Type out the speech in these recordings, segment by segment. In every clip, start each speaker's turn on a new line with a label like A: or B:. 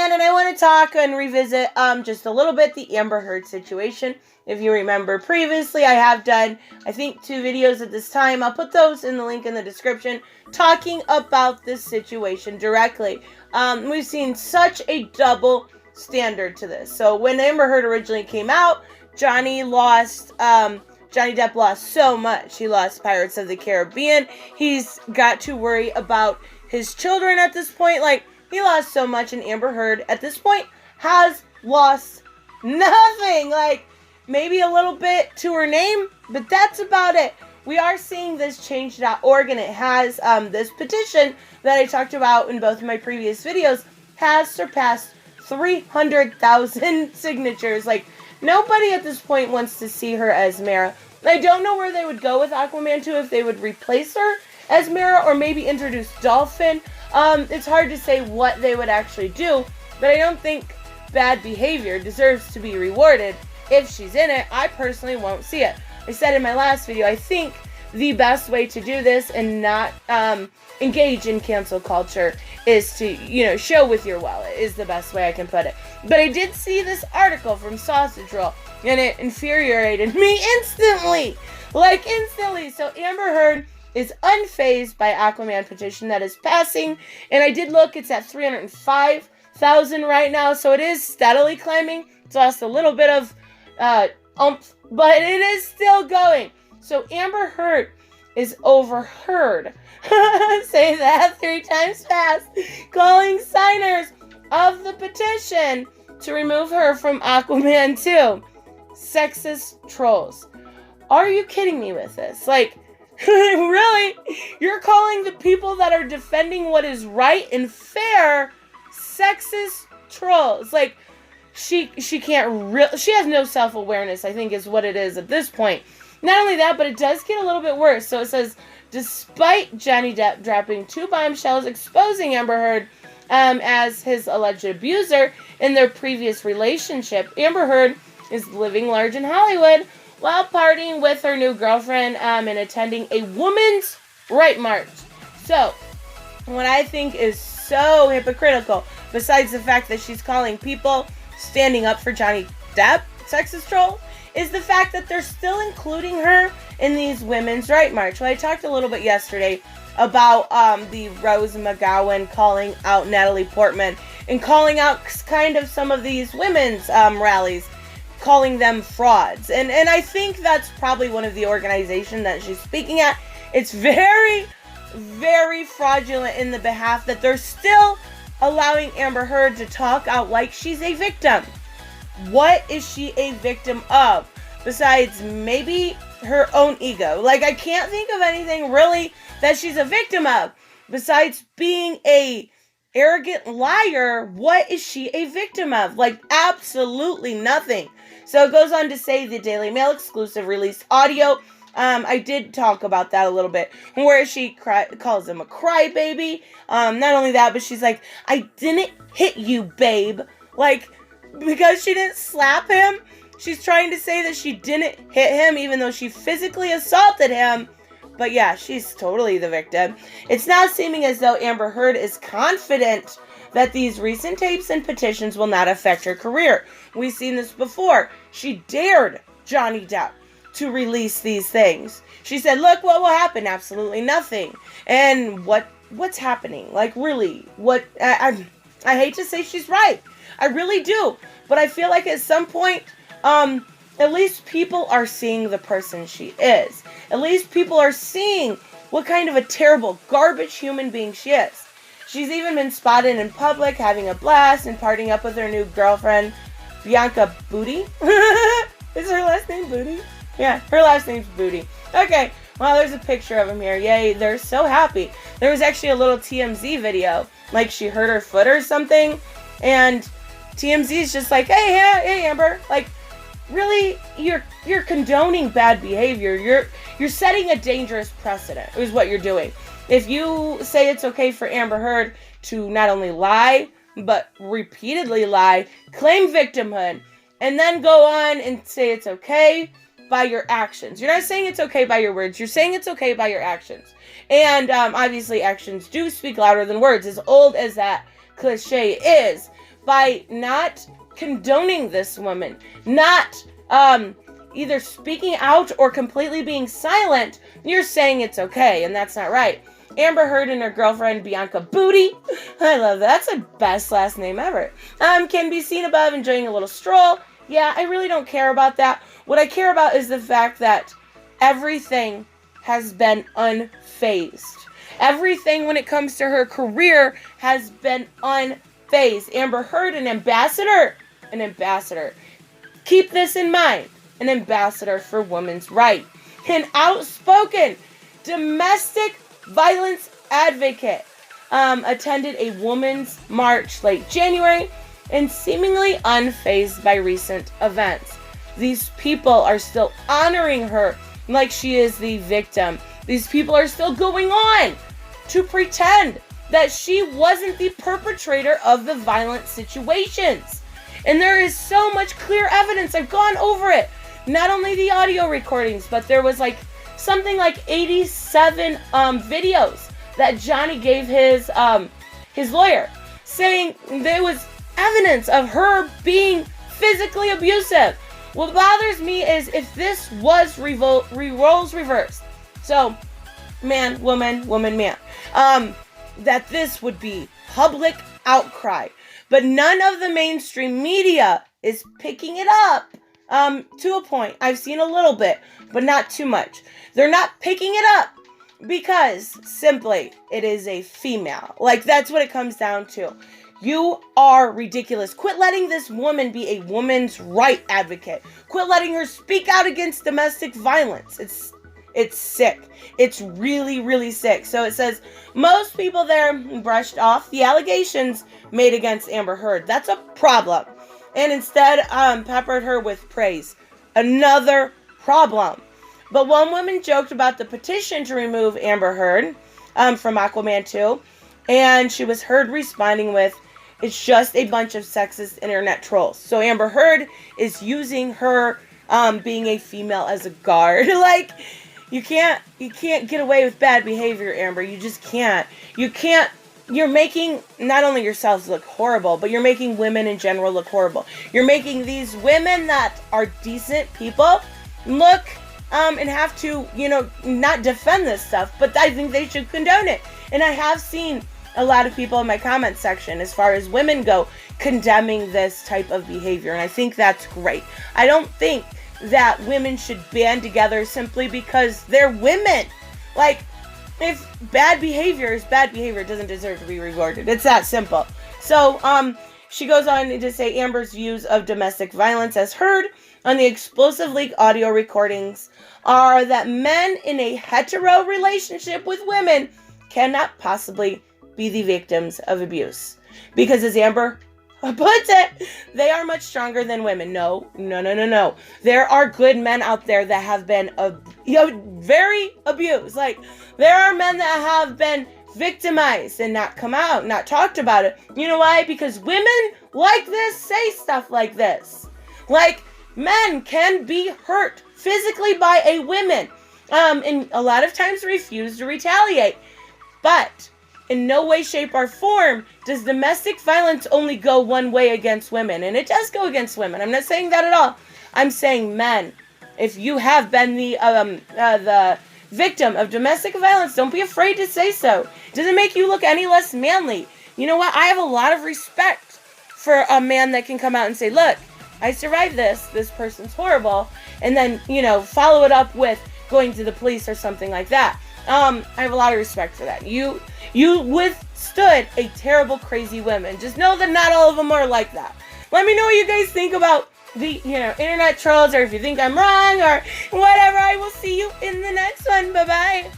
A: again, and I want to talk and revisit just a little bit the Amber Heard situation. If you remember previously, I have done, I think, 2 videos at this time. I'll put those in the link in the description, talking about this situation directly. We've seen such a double standard to this. So when Amber Heard originally came out, Johnny Depp lost so much. He lost Pirates of the Caribbean. He's got to worry about his children at this point. Like, he lost so much, and Amber Heard at this point has lost nothing. Like, maybe a little bit to her name, but that's about it. We are seeing this change.org, and it has this petition that I talked about in both of my previous videos has surpassed 300,000 signatures. Like, nobody at this point wants to see her as Mara. I don't know where they would go with Aquaman 2, if they would replace her as Mara or maybe introduce Dolphin. It's hard to say what they would actually do, but I don't think bad behavior deserves to be rewarded. If she's in it, I personally won't see it. I said in my last video, I think the best way to do this and not engage in cancel culture is to, show with your wallet, is the best way I can put it. But I did see this article from Sausage Roll, and it infuriated me instantly. Like, instantly. So Amber Heard is unfazed by Aquaman petition that is passing, and I did look, it's at 305,000 right now, so it is steadily climbing. It's lost a little bit of oomph, but it is still going. So Amber Heard is overheard, say that 3 times fast, calling signers of the petition to remove her from Aquaman 2 sexist trolls. Are you kidding me with this? Like, really? You're calling the people that are defending what is right and fair sexist trolls? Like, she can't she has no self-awareness, I think, is what it is at this point. Not only that, but it does get a little bit worse. So it says, despite Johnny Depp dropping 2 bombshells exposing Amber Heard as his alleged abuser in their previous relationship, Amber Heard is living large in Hollywood while partying with her new girlfriend and attending a women's right march. So, what I think is so hypocritical, besides the fact that she's calling people standing up for Johnny Depp sexist troll, is the fact that they're still including her in these women's right march. Well, I talked a little bit yesterday about the Rose McGowan calling out Natalie Portman and calling out kind of some of these women's rallies, calling them frauds. And I think that's probably one of the organizations that she's speaking at. It's very, very fraudulent in the behalf that they're still allowing Amber Heard to talk out like she's a victim. What is she a victim of? Besides maybe her own ego. Like, I can't think of anything really that she's a victim of. Besides being a arrogant liar, what is she a victim of? Like, absolutely nothing. So it goes on to say the Daily Mail exclusive released audio. I did talk about that a little bit, where she calls him a crybaby. Not only that, but she's like, I didn't hit you, babe. Like, because she didn't slap him, she's trying to say that she didn't hit him, even though she physically assaulted him. But yeah, she's totally the victim. It's now seeming as though Amber Heard is confident that these recent tapes and petitions will not affect her career. We've seen this before. She dared Johnny Depp to release these things. She said, look what will happen. Absolutely nothing. And what's happening? Like, really, what? I hate to say she's right. I really do. But I feel like at some point, at least people are seeing the person she is. At least people are seeing what kind of a terrible, garbage human being she is. She's even been spotted in public having a blast and partying up with her new girlfriend, Bianca Booty. Is her last name Booty? Yeah, her last name's Booty. Okay, well, there's a picture of them here. Yay, they're so happy. There was actually a little TMZ video, like she hurt her foot or something, and TMZ's just like, hey, Amber, like, really, you're condoning bad behavior. You're setting a dangerous precedent, is what you're doing. If you say it's okay for Amber Heard to not only lie, but repeatedly lie, claim victimhood, and then go on and say it's okay by your actions. You're not saying it's okay by your words. You're saying it's okay by your actions. And obviously actions do speak louder than words, as old as that cliche is. by not condoning this woman, not either speaking out or completely being silent, you're saying it's okay, and that's not right. Amber Heard and her girlfriend Bianca Booty, I love that, that's the best last name ever, can be seen above enjoying a little stroll. Yeah, I really don't care about that. What I care about is the fact that everything has been unfazed. Everything when it comes to her career has been unfazed. Amber Heard, an ambassador. Keep this in mind. An ambassador for women's rights. An outspoken domestic violence advocate. Attended a women's march late January and seemingly unfazed by recent events. These people are still honoring her like she is the victim. These people are still going on to pretend that she wasn't the perpetrator of the violent situations. And there is so much clear evidence. I've gone over it. Not only the audio recordings, but there was something like 87 videos that Johnny gave his lawyer, saying there was evidence of her being physically abusive. What bothers me is if this was roles reversed. So, man, woman, man. That this would be public outcry. But none of the mainstream media is picking it up to a point. I've seen a little bit, but not too much. They're not picking it up because simply it is a female. That's what it comes down to. You are ridiculous. Quit letting this woman be a woman's right advocate. Quit letting her speak out against domestic violence. It's sick. It's really, really sick. So it says, most people there brushed off the allegations made against Amber Heard. That's a problem. And instead peppered her with praise. Another problem. But one woman joked about the petition to remove Amber Heard from Aquaman 2. And she was heard responding with, it's just a bunch of sexist internet trolls. So Amber Heard is using her being a female as a guard. You can't get away with bad behavior, Amber. You just can't. You're making not only yourselves look horrible, but you're making women in general look horrible. You're making these women that are decent people look and have to, not defend this stuff, but I think they should condone it. And I have seen a lot of people in my comment section, as far as women go, condemning this type of behavior, and I think that's great. I don't think that women should band together simply because they're women. If bad behavior is bad behavior, it doesn't deserve to be rewarded. It's that simple. So, she goes on to say Amber's views of domestic violence as heard on the Explosive Leak audio recordings are that men in a hetero relationship with women cannot possibly be the victims of abuse. Because as Amber puts it, they are much stronger than women. No. There are good men out there that have been very abused. There are men that have been victimized and not come out, not talked about it. You know why? Because women like this say stuff like this. Men can be hurt physically by a woman, and a lot of times refuse to retaliate. But in no way, shape, or form does domestic violence only go one way against women. And it does go against women. I'm not saying that at all. I'm saying men. If you have been the victim of domestic violence, don't be afraid to say so. It doesn't make you look any less manly. You know what? I have a lot of respect for a man that can come out and say, look, I survived this. This person's horrible. And then, follow it up with going to the police or something like that. I have a lot of respect for that. You withstood a terrible, crazy woman. Just know that not all of them are like that. Let me know what you guys think about the, internet trolls, or if you think I'm wrong, or whatever. I will see you in the next one. Bye-bye.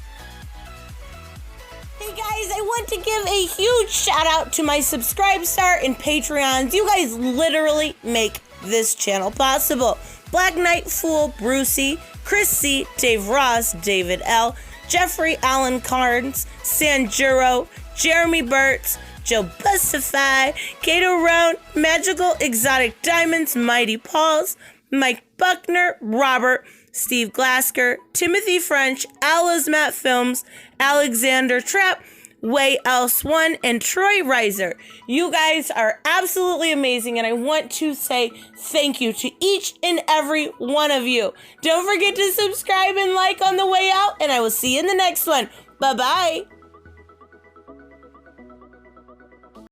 A: Hey guys, I want to give a huge shout out to my Subscribestar and Patreons. You guys literally make this channel possible. Black Knight Fool, Brucey, Chris C, Dave Ross, David L, Jeffrey Allen Carnes, Sanjuro, Jeremy Burtz, Joe Bustify, Kato Roan, Magical Exotic Diamonds, Mighty Pauls, Mike Buckner, Robert, Steve Glasker, Timothy French, Ala's Matt Films, Alexander Trapp, Way Else One, and Troy Reiser. You guys are absolutely amazing, and I want to say thank you to each and every one of you. Don't forget to subscribe and like on the way out, and I will see you in the next one. Bye-bye.